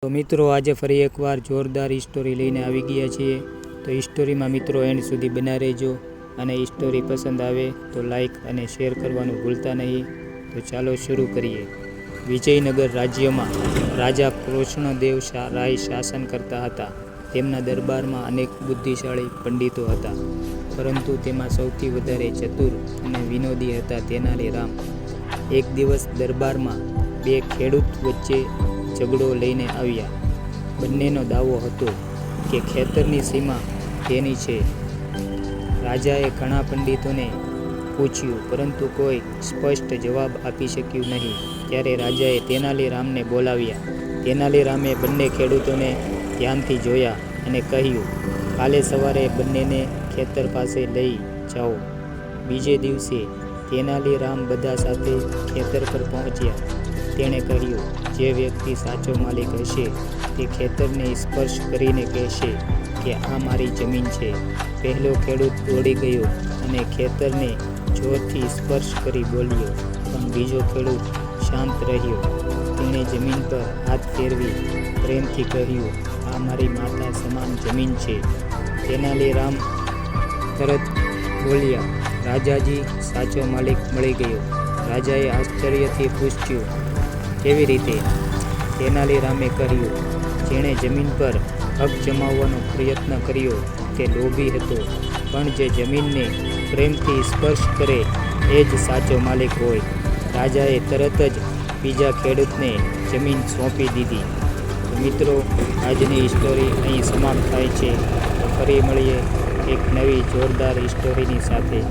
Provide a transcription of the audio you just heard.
તો મિત્રો આજે ફરી એકવાર જોરદાર સ્ટોરી લઈને આવી ગયા છીએ। તો સ્ટોરીમાં મિત્રો એન્ડ સુધી બના રહેજો અને સ્ટોરી પસંદ આવે તો લાઈક અને શેર કરવાનું ભૂલતા નહીં। તો ચાલો શરૂ કરીએ। વિજયનગર રાજ્યમાં રાજા કૃષ્ણદેવ રાય શાસન કરતા હતા। તેમના દરબારમાં અનેક બુદ્ધિશાળી પંડિતો હતા, પરંતુ તેમાં સૌથી વધારે ચતુર અને વિનોદી હતા તેનાલી રામ। એક દિવસ દરબારમાં બે ખેડૂત વચ્ચે ઝઘડો લઈને આવ્યા। બંનેનો દાવો હતો કે ખેતરની સીમા તેની છે। રાજાએ ઘણા પંડિતોને પૂછ્યું, પરંતુ કોઈ સ્પષ્ટ જવાબ આપી શક્યું નહીં। ત્યારે રાજાએ તેનાલી રામને બોલાવ્યા। તેનાલી રામે બંને ખેડૂતોને ધ્યાનથી જોયા અને કહ્યું, કાલે સવારે બંનેને ખેતર પાસે લઈ જાઓ। બીજે દિવસે તેનાલી રામ બધા સાથે ખેતર પર પહોંચ્યા। તેણે કહ્યું, જે વ્યક્તિ સાચો માલિક હશે તે ખેતરને સ્પર્શ કરીને કહેશે કે આ મારી જમીન છે। પહેલો ખેડૂત દોડી ગયો અને ખેતરને જોરથી સ્પર્શ કરી બોલ્યો, પણ બીજો ખેડૂત શાંત રહ્યો। તેણે જમીન પર હાથ ફેરવી પ્રેમથી કહ્યું, આ મારી માતા સમાન જમીન છે। તેનાલી રામ તરત બોલ્યા, રાજાજી, સાચો માલિક મળી ગયો। રાજાએ આશ્ચર્યથી પૂછ્યું, કેવી રીતે? તેનાલી રામે કહ્યું, જેણે જમીન પર હક જમાવવાનો પ્રયત્ન કર્યો તે લોભી હતો, પણ જે જમીનને પ્રેમથી સ્પર્શ કરે એ જ સાચો માલિક હોય। રાજાએ તરત જ બીજા ખેડૂતને જમીન સોંપી દીધી। તો મિત્રો, આજની સ્ટોરી અહીં સમાપ્ત થાય છે। તો ફરી મળીએ એક નવી જોરદાર સ્ટોરીની સાથે।